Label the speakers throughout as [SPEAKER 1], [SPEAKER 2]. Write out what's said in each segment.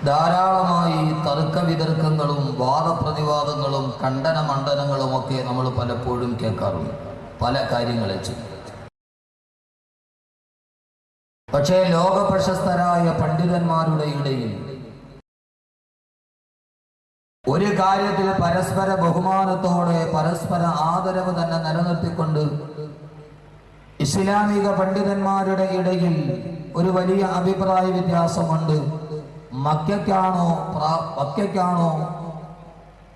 [SPEAKER 1] ധാരാളമായി തർക്ക വിതർക്കങ്ങളും വാദപ്രതിവാദങ്ങളും ഖണ്ഡന മണ്ഡനങ്ങളുമൊക്കെ നമ്മൾ പലപ്പോഴും കേൾക്കാറുണ്ട് പല കാര്യങ്ങളെ ചെയ്യും. പക്ഷേ ലോക പ്രശസ്തരായ പണ്ഡിതന്മാരുടെ ഇടയിൽ ഒരു കാര്യത്തിൽ പരസ്പര ബഹുമാനത്തോടെ പരസ്പര ആദരവ് തന്നെ നിലനിർത്തിക്കൊണ്ട് ഇസ്ലാമിക പണ്ഡിതന്മാരുടെ ഇടയിൽ ഒരു വലിയ അഭിപ്രായ വ്യത്യാസമുണ്ട്. മക്കയ്ക്കാണോ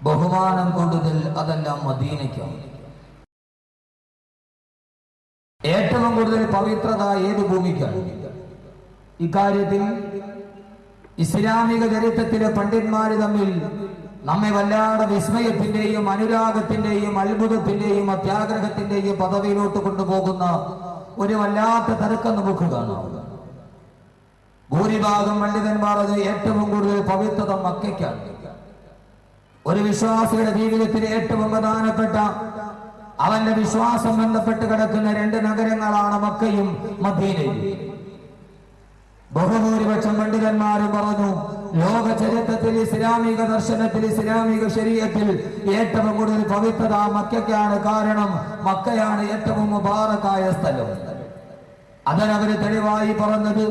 [SPEAKER 1] ബഹുമാനം കൂടുതൽ, അതല്ല മദീനയ്ക്കാണ്? ഏറ്റവും കൂടുതൽ പവിത്രത ഏത് ഭൂമിക്കാണ്? ഇക്കാര്യത്തിൽ ഇസ്ലാമിക ചരിത്രത്തിലെ പണ്ഡിതന്മാർ തമ്മിൽ നമ്മെ വല്ലാതെ വിസ്മയത്തിന്റെയും അനുരാഗത്തിന്റെയും അത്ഭുതത്തിന്റെയും അത്യാഗ്രഹത്തിന്റെയും പദവിയിലോട്ട് കൊണ്ടുപോകുന്ന ഒരു വല്ലാത്ത തർക്കം നമുക്ക് കാണാം. ഭൂരിഭാഗം പണ്ഡിതന്മാർ അത് ഏറ്റവും കൂടുതൽ പവിത്രത മക്കയ്ക്കാണ്. ഒരു വിശ്വാസിയുടെ ജീവിതത്തിലെ ഏറ്റവും പ്രധാനപ്പെട്ട അവന്റെ വിശ്വാസം ബന്ധപ്പെട്ട് കിടക്കുന്ന രണ്ട് നഗരങ്ങളാണ് മക്കയും മദീനയും. ബഹുഭൂരിപക്ഷം പണ്ഡിതന്മാരും പറഞ്ഞു, ലോക ചരിത്രത്തിൽ ഇസ്ലാമിക ദർശനത്തിൽ ഇസ്ലാമിക ശരീഅത്തിൽ ഏറ്റവും കൂടുതൽ പവിത്രത മക്കയ്ക്കാണ്. കാരണം മക്കയാണ് ഏറ്റവും മുബാറക്കായ സ്ഥലം. അതിനവര് തെളിവായി പറഞ്ഞത്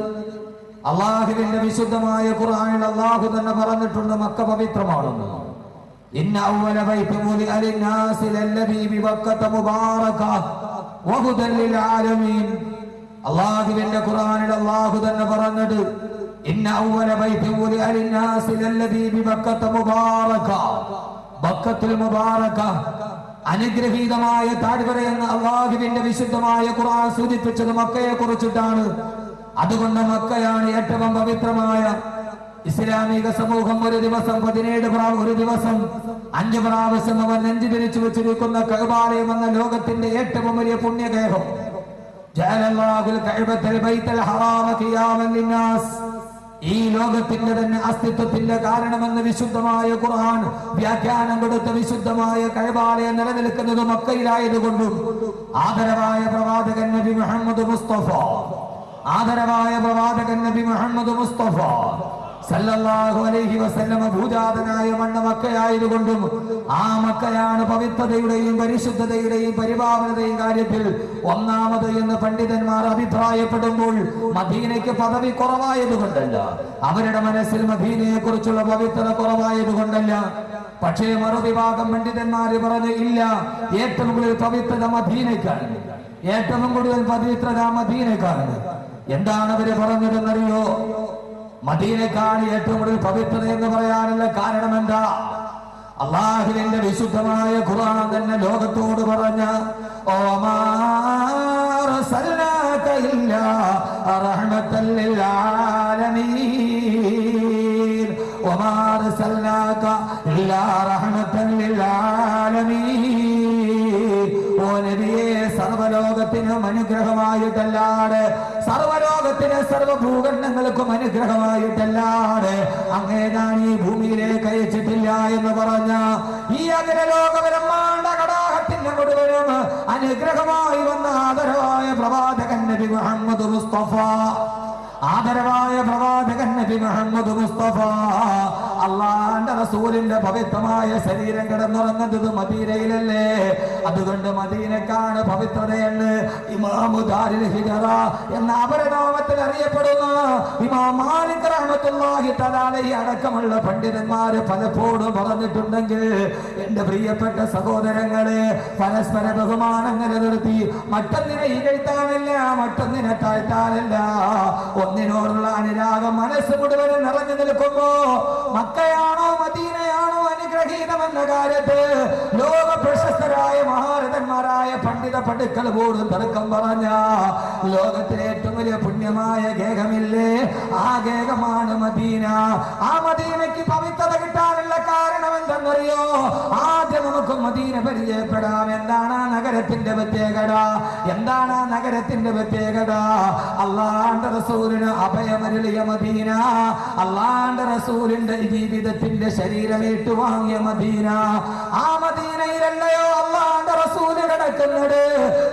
[SPEAKER 1] അള്ളാഹുവിന്റെ വിശുദ്ധമായ ഖുർആനിൽ അള്ളാഹു തന്നെ പറഞ്ഞിട്ടുണ്ട് മക്ക പവിത്രമാണെന്ന്. ഇന്ന അവ്വല ബൈത്തി മുദിഅ ലിന്നാസി ലല്ലദീ ബിബക്കത മുബാറക വഹുദൻ ലിൽ ആലമീൻ. അള്ളാഹുവിന്റെ ഖുർആനിൽ അള്ളാഹു തന്നെ പറഞ്ഞത് ഇന്ന അവ്വല ബൈത്തി മുദിഅ ലിന്നാസി ലല്ലദീ ബിബക്കത മുബാറക. ബക്കത്തുൽ മുബാറക, അനുഗ്രഹീതമായ താഴ്വര എന്ന് അള്ളാഹുവിന്റെ വിശുദ്ധമായ ഖുർആൻ സൂചിപ്പിച്ചത് മക്കയെ കുറിച്ചിട്ടാണ്. അതുകൊണ്ട് മക്കയാണ് ഏറ്റവും പവിത്രമായ. ഇസ്ലാമിക സമൂഹം ഒരു ദിവസം 5 പ്രാവശ്യം അവർ നെഞ്ചു തിരിച്ചു വെച്ചിരിക്കുന്ന കഅബാലയം എന്ന ലോകത്തിന്റെ ഏറ്റവും വലിയ പുണ്യഗേഹം. ഈ ലോകത്തിന്റെ തന്നെ അസ്തിത്വത്തിന്റെ കാരണമെന്ന് വിശുദ്ധമായ ഖുർആൻ വ്യാഖ്യാനം കൊടുത്ത വിശുദ്ധമായ കഅബാലയം നിലനിൽക്കുന്നത് മക്കയിലായതുകൊണ്ടും ആദരവായ പ്രവാചകൻ നബി മുഹമ്മദ് മുസ്തഫ സല്ലല്ലാഹു അലൈഹി വസല്ലമ ഭൂജാതനായ മണ്ണ് മക്കയായതുകൊണ്ടും ആ മക്കയാണ് പവിത്രതയുടെയും പരിശുദ്ധതയുടെയും പരിപാവനതയും കാര്യത്തിൽ ഒന്നാമത് എന്ന് പണ്ഡിതന്മാർ അഭിപ്രായപ്പെടുമ്പോൾ മദീനയ്ക്ക് പദവി കുറവായതുകൊണ്ടല്ല, അവരുടെ മനസ്സിൽ മദീനയെ കുറിച്ചുള്ള പവിത്രത കുറവായതുകൊണ്ടല്ല. പക്ഷേ മറുവിഭാഗം പണ്ഡിതന്മാര് പറഞ്ഞു ഇല്ല, ഏറ്റവും കൂടുതൽ പവിത്രത മദീനയ്ക്കാണ്. എന്താണ് അവര് പറഞ്ഞതെന്നറിയോ? മദീനക്കാണ് ഏറ്റവും കൂടുതൽ പവിത്രത എന്ന് പറയാനുള്ള കാരണം എന്താ? അള്ളാഹുവിന്റെ വിശുദ്ധമായ ഖുർആൻ തന്നെ ലോകത്തോട് പറഞ്ഞ ഓമാ അർസൽനാക ഇല്ലാ റഹ്മത്തൽ ലിൽ ആലമീൻ വമാ അർസൽനാക ഇല്ലാ റഹ്മത്തൽ ലിൽ ആലമീൻ. ഓ നബിയേ, സർവലോകത്തിനും അനുഗ്രഹമായിട്ടല്ലാതെ, സർവലോകത്തിന് സർവഭൂഖണ്ഡങ്ങൾക്കും അനുഗ്രഹമായിട്ടല്ലാതെ അങ്ങേ ഞാൻ ഈ ഭൂമിയിലേക്ക് അയച്ചിട്ടില്ല എന്ന് പറഞ്ഞ ഈ അഖിലലോക ബ്രഹ്മാണ്ഡ കടാഹത്തിന്റെ മുഴുവനും അനുഗ്രഹമായി വന്ന ആദരവായ പ്രവാചകൻ നബി മുഹമ്മദ് മുസ്തഫ. അള്ളാന്റെ റസൂലിന്റെ പവിത്രമായ ശരീരം കിടന്നുറങ്ങുന്നത് മദീനയിലല്ലേ? അതുകൊണ്ട് മദീനക്കാണ് പവിത്രതയെന്ന് ഇമാമു ദാരിൽ ഹിജറ എന്ന അപരനാമത്തിൽ അറിയപ്പെടുന്ന ഇമാം മാലിക് റഹ്മത്തുള്ളാഹി തആല അലൈഹി അടക്കമുള്ള പണ്ഡിതന്മാര് പലപ്പോഴും പറഞ്ഞിട്ടുണ്ടെങ്കിൽ എന്റെ പ്രിയപ്പെട്ട സഹോദരങ്ങളെ, പരസ്പര ബഹുമാനങ്ങൾ നിർത്തി മറ്റൊന്നിനെ ഇകഴ്ത്താനല്ല, മറ്റൊന്നിനെ താഴ്ത്താനല്ല, ഒന്നിനോടുള്ള അനുരാഗം മനസ്സ് മുഴുവനും നിറഞ്ഞു നിൽക്കുമ്പോ മക്കയാണോ മദീനയാണോ അനുഗ്രഹീതമെന്ന കാര്യത്ത് ലോക പ്രശസ്തരായ മഹാരഥന്മാരായ പണ്ഡിത പടുക്കൾ പോലും തർക്കം പറഞ്ഞ ലോകത്തിലെ ഏറ്റവും വലിയ പുണ്യമായ ഗേഹമില്ലേ, ആ ഗേഹമാണ് മദീന. ആ മദീനയ്ക്ക് പവിത്രത കിട്ടാനുള്ള കാരണം എന്തെന്നറിയോ? ആദ്യം നമുക്ക് മദീന പരിചയപ്പെടാം. എന്താണ് ആ നഗരത്തിന്റെ പ്രത്യേകത? അള്ളാന്റെ റസൂലിന് അഭയമരുളിയ മദീന, അള്ളാന്റെ റസൂലിന്റെ ജീവിതത്തിന്റെ ശരീരം ഏറ്റുവാങ്ങിയ മദീന. ആ മദീനയിലല്ലയോ അള്ളാന്റെ റസൂല് കിടക്കുന്നത്?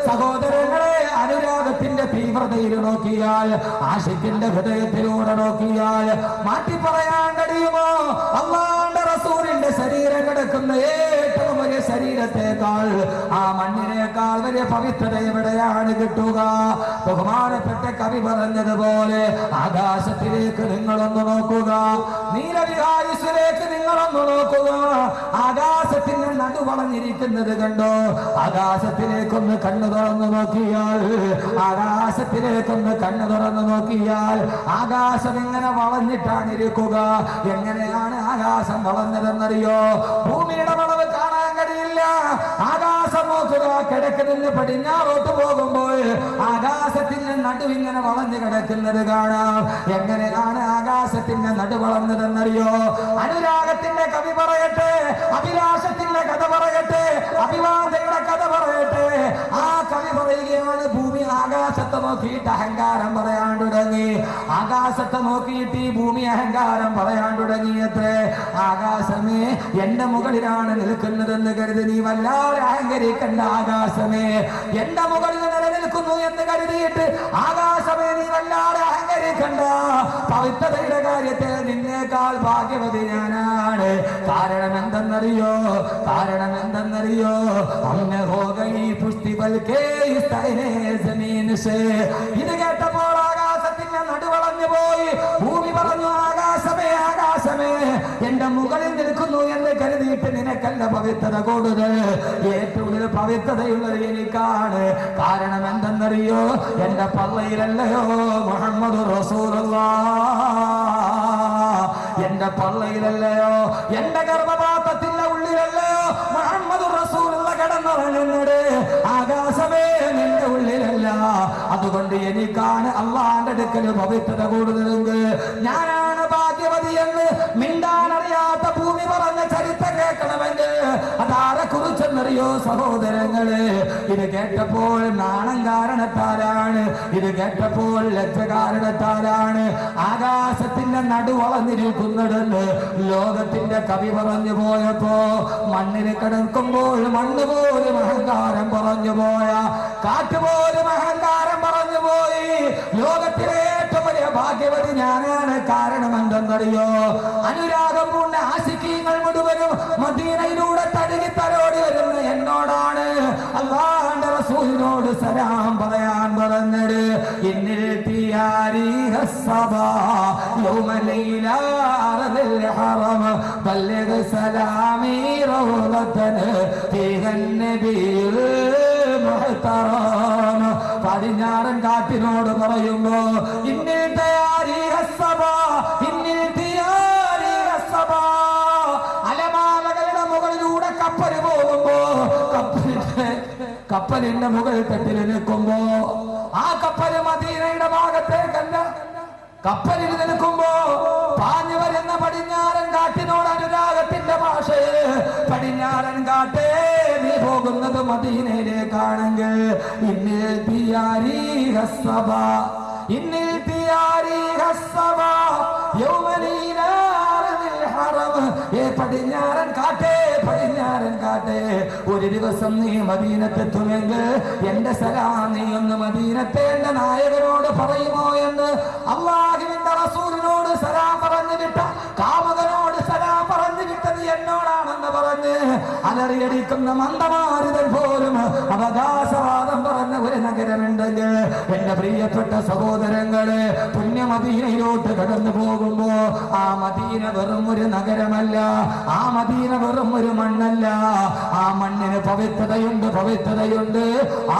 [SPEAKER 1] സഹോദരങ്ങളെ, അനുരാഗ അനുരാഗത്തിന്റെ തീവ്രതയിൽ നോക്കിയാൽ, ആശിക്കിന്റെ ഹൃദയത്തിലൂടെ നോക്കിയാൽ മാറ്റി പറയാൻ കഴിയുമോ? അല്ലാഹുവിന്റെ റസൂലിന്റെ ശരീരം കിടക്കുന്ന ഏറ്റവും വലിയ ശരീരത്തെക്കാൾ, ആ മണ്ണിനേക്കാൾ വലിയ പവിത്രത എവിടെയാണ് കിട്ടുക? ബഹുമാനപ്പെട്ട കവി പറഞ്ഞതുപോലെ ആകാശത്തിലേക്ക് നിങ്ങളൊന്ന് നോക്കുക, നീലവിഹായുസിലേക്ക് നിങ്ങളൊന്ന് നോക്കുക. ആകാശത്തിന് നടുവളഞ്ഞിരിക്കുന്നത് കണ്ടോ? ആകാശത്തിലേക്കൊന്ന് കണ്ണു തുറന്നു നോക്കിയാൽ, ആകാശത്തിലേക്കൊന്ന് കണ്ണു തുറന്നു നോക്കിയാൽ ആകാശം എങ്ങനെ വളഞ്ഞിട്ടാണ് ഇരിക്കുക? എങ്ങനെയാണ് ആകാശം വളഞ്ഞതെന്നറിയോ? ഭൂമിയുടെ വളവ് കാണാൻ കഴിയില്ല. ആകാശം നോക്കുക, കിഴക്ക് നിന്ന് പടിഞ്ഞാറോട്ട് പോകുമ്പോൾ ആകാശത്തിന്റെ നടുവിങ്ങനെ വളഞ്ഞു കിടക്കുന്നത് കാണാം. എങ്ങനെയാണ് ആകാശത്തിന്റെ നടു വളർന്നതെന്നറിയോ? അനുരാഗത്തിന്റെ കവി പറയട്ടെ, അഭിലാഷത്തിന്റെ കഥ പറയട്ടെ, അഭിവാദയുടെ കഥ പറയട്ടെ. ആ കവി പറയുകയാണ്, ഭൂമി ആകാശത്തെ നോക്കിയിട്ട് അഹങ്കാരം പറയാൻ തുടങ്ങി. ആകാശത്തെ നോക്കിയിട്ട് ഈ ഭൂമി അഹങ്കാരം പറയാൻ തുടങ്ങിയത്രേ. ആകാശമേ, എന്റെ മുകളിലാണ് നിൽക്കുന്നതെന്ന് കരുതി നീ വല്ലാതെ അഹങ്കരിക്കണ്ട. ആകാശമേ, എന്റെ മുകളിൽ നിലനിൽക്കുന്നു എന്ന് കരുതിയിട്ട് ആകാശമേ നീ വല്ലാതെ അഹങ്കരിക്കണ്ട. പവിത്രതയുടെ കാര്യത്തിൽ നിന്നേക്കാൾ ഭാഗ്യവതി ഞാനാണ്. കാരണം എന്തെന്നറിയോ? കാരണം എന്തെന്നറിയോ? അമ്മ ഹോഗയി പുഷ്ടി ബൽക്കേ സമീൻ സേ. ഇത് കേട്ടപ്പോൾ ആകാശത്തിന്റെ നടുവളഞ്ഞു പോയി. ഭൂമി പറഞ്ഞു, ആകാശമേ, ആകാശമേ, എന്റെ മുകളിൽ നിൽക്കുന്നു എന്ന് കരുതിയിട്ട് നിനക്കല്ല പവിത്രത കൂടുതൽ. ഏറ്റവും പവിത്രതയുള്ളത് എനിക്കാണ്. കാരണം എന്തെന്നറിയോ? എന്റെ പള്ളയിലല്ലയോ മുഹമ്മദ് റസൂലുള്ളാഹ്, എന്റെ പള്ളയിലല്ലയോ, എന്റെ ഗർഭപാത്രത്തിന്റെ ഉള്ളിലല്ലയോ മുഹമ്മദ് റസൂലുള്ളാഹ് കിടന്നുറങ്ങുന്നത്? ആകാശമേ, നിന്റെ ഉള്ളിലല്ല. അതുകൊണ്ട് എനിക്കാണ് അള്ളാന്റെ അടുക്കൽ പവിത്രത കൂടുതലെങ്കിൽ ഞാനാണ് ഭാഗ്യവതി എന്ന് മിണ്ടാനറിയാത്ത ഭൂമി പറഞ്ഞ ചരിത്രം കേൾക്കണമെങ്കിൽ അതാരെ കുറിച്ചെന്നറിയോ സഹോദരങ്ങള്? ഇത് കേട്ടപ്പോൾ നാണം കാരണത്താലാണ്, ഇത് കേട്ടപ്പോൾ ലജ്ജ കാരണത്താലാണ് ആകാശത്തിന്റെ നടുവളഞ്ഞിരിക്കുന്നതെന്ന് ലോകത്തിന്റെ കവി പറഞ്ഞു പോയപ്പോ, മണ്ണിൽ കിടക്കുമ്പോൾ മണ്ണ് പോലും അഹങ്കാരം പറഞ്ഞു പോയ, കാറ്റ് പോലും അഹങ്കാരം പറഞ്ഞു പോയി. ലോകത്തിലെ ഏറ്റവും വലിയ ഭാഗ്യവതി ഞാനാണ്. കാരണം എന്തെന്നറിയോ? അനുരാഗം പൂണ്ട ആശിക്കീങ്ങൾ മുഴുവനും മദീനയിലൂടെ തഴുകി തലോടി വരുന്ന എന്നോടാണ് അല്ലാഹുവിന്റെ റസൂലിനോട് സലാം പറയാൻ പറഞ്ഞത്. ഇന്നിൽ തിയാരീഹ സബാ യൗമ ലൈലാ അർദിൽ ഹറം ബല്ലിഗ് സലാമി റൗളതൻ ഫീഹൻ നബിയുൽ മുഹ്തറം. പടിഞ്ഞാറൻ കാറ്റിനോട് പറയുമ്പോ, ഇന്നിൽ തിയാരീഹ സബാ, ഇന്നിൽ തിയാരീഹ സബാ. അലമാലകളുടെ മുകളിലൂടെ കപ്പൽ പോകുമ്പോ, കപ്പലിന്റെ മുകളിൽ തട്ടിൽ നിൽക്കുമ്പോ, ആ കപ്പല് മദീനയുടെ ഭാഗത്തേക്കല്ല, കപ്പലിൽ നിൽക്കുമ്പോ പാഞ്ഞു വരുന്ന പടിഞ്ഞാറൻ കാറ്റിനോട് അനുരാഗത്തിന്റെ ഭാഷയെ, പടിഞ്ഞാറൻ കാറ്റേ നീ പോകുന്നത് മദീനയിലേക്കാണെങ്കിൽ ഇന്നിൽ തിയാരീഹ സബാ, ഇന്നിൽ തിയാരീഹ സബാ യൗമ ലൈലാ അർദിൽ ഹറം. ഏ പടിഞ്ഞാറൻ കാറ്റേ, പടിഞ്ഞാറൻ കാറ്റേ, ഒരു ദിവസം നീ മദീനത്തെത്തുമെങ്കിൽ എന്റെ സലാം നീ ഒന്ന് മദീനത്തെ എന്റെ നായകനോട് പറയുമോ എന്ന് അല്ലാഹുവിന്റെ റസൂലിനോട് സലാം പറഞ്ഞു വിട്ട കാമകനോട് സലാം പറഞ്ഞു വിട്ടത് എന്നോടാണെന്ന് പറഞ്ഞ് അലറിയടിക്കുന്ന മന്ദമാരുതൻ പോലും അവകാശവാദം പറഞ്ഞ ഒരു നഗരമുണ്ടെങ്കിൽ എന്റെ പ്രിയപ്പെട്ട സഹോദരങ്ങളെ, പുണ്യ മദീനയിലോട്ട് കടന്നു പോകുമ്പോ ആ മദീന വെറും ഒരു നഗരമല്ല, ആ മദീന വെറും ഒരു മണ്ണല്ല. ആ മണ്ണിന് പവിത്രതയുണ്ട്, പവിത്രതയുണ്ട്.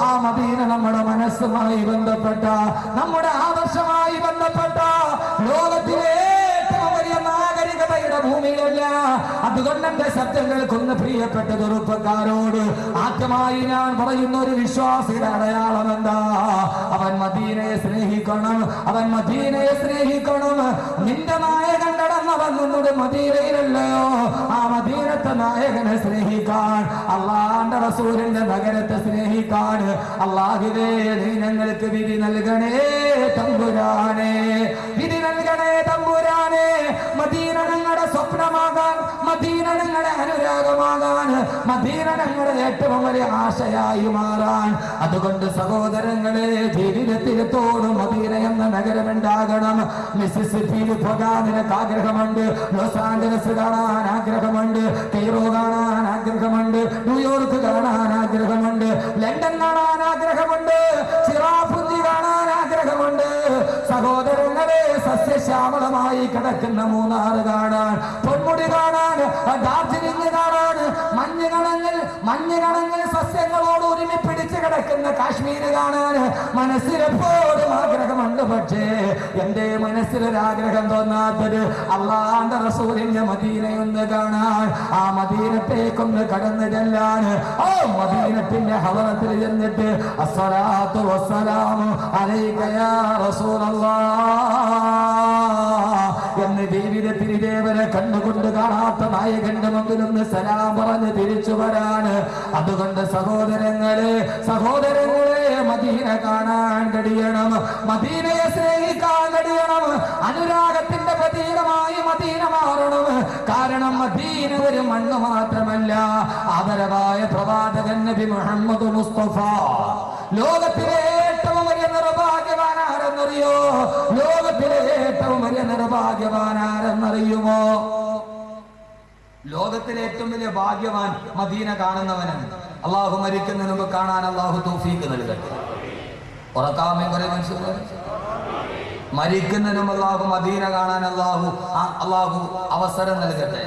[SPEAKER 1] ആ മദീന നമ്മുടെ മനസ്സുമായി ബന്ധപ്പെട്ട, നമ്മുടെ ആദർശമായി ബന്ധപ്പെട്ട ലോകത്തിലെ ഏറ്റവും വലിയ നാഗരികതയുടെ ഭൂമിയല്ല. അതുകൊണ്ട് എന്റെ ശബ്ദം കേൾക്കുന്ന പ്രിയപ്പെട്ട ചെറുപ്പക്കാരോട് ആദ്യമായി ഞാൻ പറയുന്ന ഒരു വിശ്വാസിയുടെ അടയാളം എന്താ? അവൻ മദീനയെ സ്നേഹിക്കണം, അവൻ മദീനയെ സ്നേഹിക്കണം. നിന്റെ നായകൻ കടന്നവൻ നിന്നോട് മദീനയിലല്ലയോ? ആ മദീനത്തെ നായകനെ സ്നേഹിക്കാൻ, അള്ളാന്റെ റസൂലിന്റെ നഗരത്തെ സ്നേഹിക്കാൻ അല്ലാഹുവേ നീ ഞങ്ങൾക്ക് വിധി നൽകണേ തമ്പുരാനെ, വിധി നൽകണേ തമ്പുരാനെ. മദീന ഞങ്ങളുടെ സ്വപ്നമാകാൻ, മദീന ഞങ്ങളുടെ അനുരാഗമാകാൻ മദീന ഞങ്ങളുടെ ഏറ്റവും വലിയ ആശയായി മാറാൻ. അതുകൊണ്ട് സഹോദരങ്ങളെ, ജീവിതത്തിൽ തോടും മദീന എന്ന നഗരമുണ്ടാകണം. മിസിസിപ്പിയിൽ പോകാൻ എനിക്ക് ആഗ്രഹമുണ്ട്, ലോസ് ആഞ്ചലസ് കാണാൻ ആഗ്രഹമുണ്ട്, കെയ്റോ കാണാൻ ആഗ്രഹമുണ്ട്, ന്യൂയോർക്ക് കാണാൻ ആഗ്രഹമുണ്ട്, ലണ്ടൻ കാണാൻ ആഗ്രഹമുണ്ട്, ചിറാപുഞ്ചി കാണാൻ ആഗ്രഹമുണ്ട്. സഹോദരങ്ങളെ, സസ്യശ്യാമളമായി കിടക്കുന്ന മൂന്നാർ കാണാൻ, പൊന്മുടി കാണാൻ, ഡാർജിലിംഗ് കാണാൻ, മഞ്ഞുകണങ്ങൾ സസ്യങ്ങളോട് ഒരുമി പിടിച്ച് കിടക്കുന്ന കാശ്മീർ കാണാൻ മനസ്സിലെപ്പോഴും ആഗ്രഹമുണ്ട്. പക്ഷേ എന്റെ മനസ്സിലൊരാഗ്രഹം തോന്നാത്തത് അള്ളാന്റെ റസൂലിന്റെ മദീനയൊന്ന് കാണാൻ, ആ മദീനത്തേക്കൊന്ന് കടന്നു ചെല്ലാൻ, ആ മദീനത്തിന്റെ ഹവറത്തിൽ ചെന്നിട്ട് അസ്സലാത്തു വസ്സലാമു അലൈക യാ റസൂലല്ലാഹ് എന്ന് ജീവിതത്തിൽ ഇതേവരെ കണ്ണുകൊണ്ട് കാണാത്ത നായകന്റെ മുമ്പിലൊന്ന് സലാം പറഞ്ഞ് തിരിച്ചു വരാണ്. അതുകൊണ്ട് സഹോദരങ്ങളെ, മദീന കാണാൻ കഴിയണം, മദീനയെ സ്നേഹിക്കാൻ കഴിയണം. അനുരാഗത്തിന്റെ പ്രതീകമായി മദീന മാറണം. കാരണം മദീന ഒരു മണ്ണ് മാത്രമല്ല, ആദരവായ പ്രവാചകൻ നബി മുഹമ്മദ് മുസ്തഫ. ലോകത്തിലെ ഏറ്റവും വലിയ നിർഭാഗ്യവാനാരെന്നറിയോ? ലോകത്തിലെ ഏറ്റവും വലിയ നിർഭാഗ്യവാനാരെന്നറിയുമോ? ലോകത്തിലെ ഏറ്റവും വലിയ ഭാഗ്യവാൻ മദീന കാണുന്നവനാണ്. അള്ളാഹു മരിക്കുന്നതിന് മുമ്പ് കാണാൻ അള്ളാഹു തൗഫീഖ് നൽകട്ടെ. ഉറക്കാമേ കുറെ മനുഷ്യർ മരിക്കുന്നതിനും അള്ളാഹു മദീന കാണാൻ അള്ളാഹു അവസരം നൽകട്ടെ.